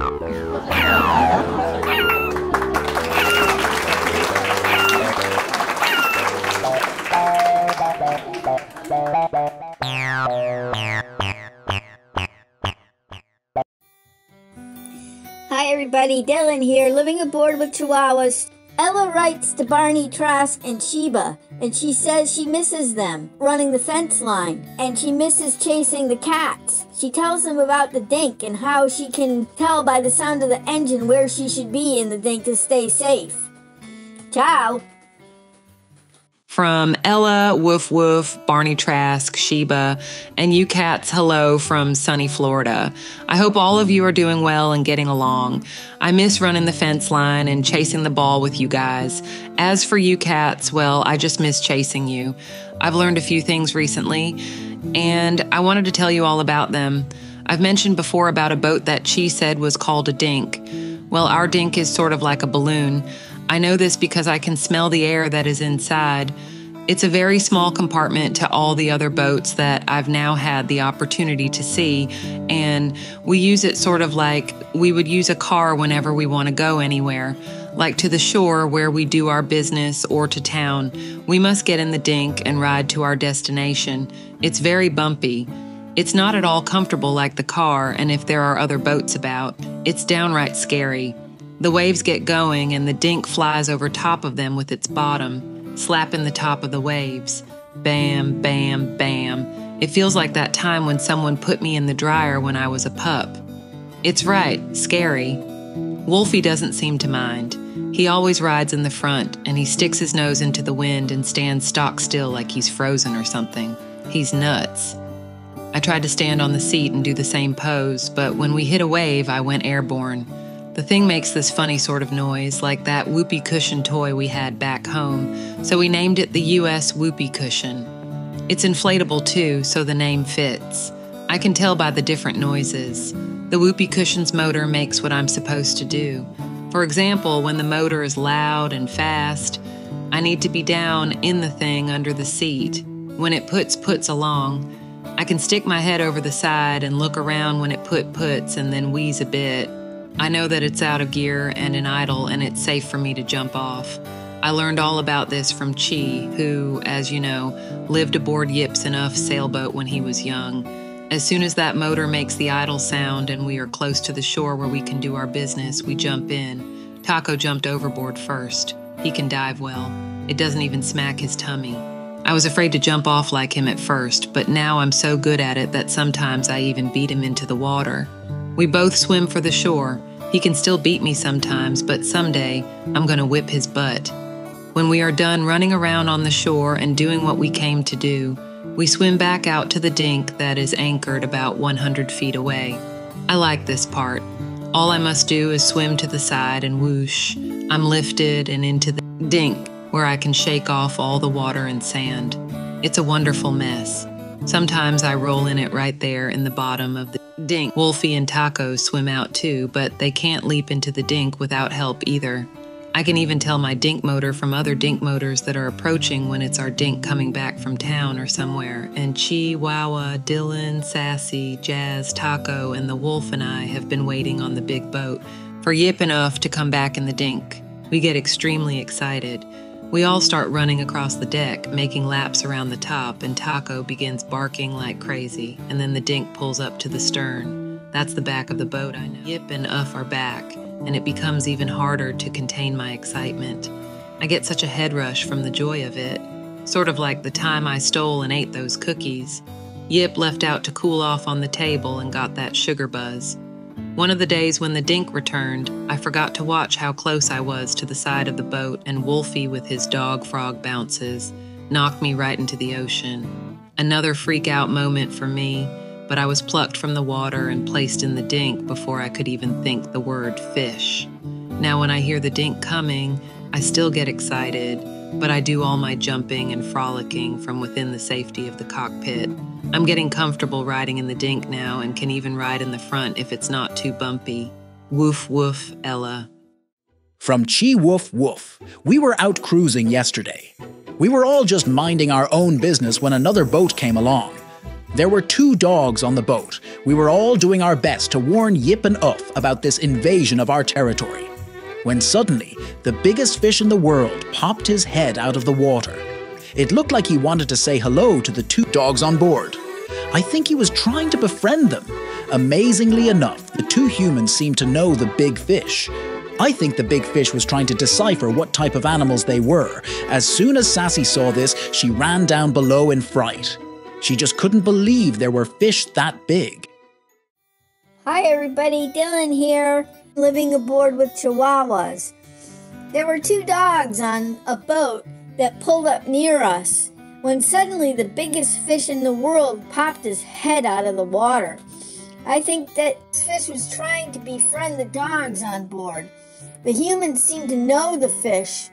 Hi everybody, Dylan here, living aboard with Chihuahuas. Ella writes to Barney, Trask, and Sheba, and she says she misses them, running the fence line, and she misses chasing the cats. She tells them about the dink and how she can tell by the sound of the engine where she should be in the dink to stay safe. Ciao! From Ella, Woof Woof, Barney Trask, Sheba, and you cats, hello from sunny Florida. I hope all of you are doing well and getting along. I miss running the fence line and chasing the ball with you guys. As for you cats, well, I just miss chasing you. I've learned a few things recently, and I wanted to tell you all about them. I've mentioned before about a boat that Chi said was called a dink. Well, our dink is sort of like a balloon. I know this because I can smell the air that is inside. It's a very small compartment to all the other boats that I've now had the opportunity to see, and we use it sort of like we would use a car whenever we want to go anywhere, like to the shore where we do our business or to town. We must get in the dink and ride to our destination. It's very bumpy. It's not at all comfortable like the car, and if there are other boats about, it's downright scary. The waves get going and the dink flies over top of them with its bottom, slapping the top of the waves. Bam, bam, bam. It feels like that time when someone put me in the dryer when I was a pup. It's right, scary. Wolfie doesn't seem to mind. He always rides in the front, and he sticks his nose into the wind and stands stock still like he's frozen or something. He's nuts. I tried to stand on the seat and do the same pose, but when we hit a wave, I went airborne. The thing makes this funny sort of noise, like that whoopee cushion toy we had back home, so we named it the U.S. Whoopee Cushion. It's inflatable too, so the name fits. I can tell by the different noises. The whoopee cushion's motor makes what I'm supposed to do. For example, when the motor is loud and fast, I need to be down in the thing under the seat. When it puts along, I can stick my head over the side and look around when it puts and then wheeze a bit. I know that it's out of gear and in idle, and it's safe for me to jump off. I learned all about this from Chi, who, as you know, lived aboard Yip's enough sailboat when he was young. As soon as that motor makes the idle sound and we are close to the shore where we can do our business, we jump in. Taco jumped overboard first. He can dive well. It doesn't even smack his tummy. I was afraid to jump off like him at first, but now I'm so good at it that sometimes I even beat him into the water. We both swim for the shore. He can still beat me sometimes, but someday I'm going to whip his butt. When we are done running around on the shore and doing what we came to do, we swim back out to the dink that is anchored about 100 feet away. I like this part. All I must do is swim to the side and whoosh. I'm lifted and into the dink where I can shake off all the water and sand. It's a wonderful mess. Sometimes I roll in it right there in the bottom of the dink. Wolfie and Taco swim out too, but they can't leap into the dink without help either. I can even tell my dink motor from other dink motors that are approaching when it's our dink coming back from town or somewhere, and Chi, Wawa, Dylan, Sassy, Jazz, Taco, and the wolf and I have been waiting on the big boat for Yip enough to come back in the dink. We get extremely excited. We all start running across the deck, making laps around the top, and Taco begins barking like crazy, and then the dink pulls up to the stern. That's the back of the boat, I know. Yip and Uff are back, and it becomes even harder to contain my excitement. I get such a head rush from the joy of it, sort of like the time I stole and ate those cookies. Yip left out to cool off on the table and got that sugar buzz. One of the days when the dink returned, I forgot to watch how close I was to the side of the boat, and Wolfie, with his dog frog bounces, knocked me right into the ocean. Another freak-out moment for me, but I was plucked from the water and placed in the dink before I could even think the word fish. Now when I hear the dink coming, I still get excited, but I do all my jumping and frolicking from within the safety of the cockpit. I'm getting comfortable riding in the dink now and can even ride in the front if it's not too bumpy. Woof woof, Ella. From Chi Woof Woof. We were out cruising yesterday. We were all just minding our own business when another boat came along. There were 2 dogs on the boat. We were all doing our best to warn Yip and Uff about this invasion of our territory. When suddenly, the biggest fish in the world popped his head out of the water. It looked like he wanted to say hello to the 2 dogs on board. I think he was trying to befriend them. Amazingly enough, the 2 humans seemed to know the big fish. I think the big fish was trying to decipher what type of animals they were. As soon as Sassy saw this, she ran down below in fright. She just couldn't believe there were fish that big. Hi everybody, Dylan here, living aboard with Chihuahuas. There were 2 dogs on a boat that pulled up near us when suddenly the biggest fish in the world popped his head out of the water. I think that this fish was trying to befriend the dogs on board. The humans seemed to know the fish,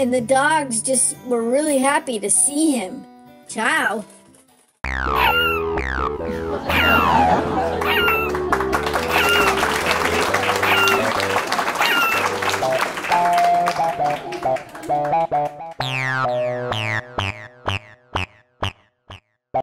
and the dogs just were really happy to see him. Ciao. Bye.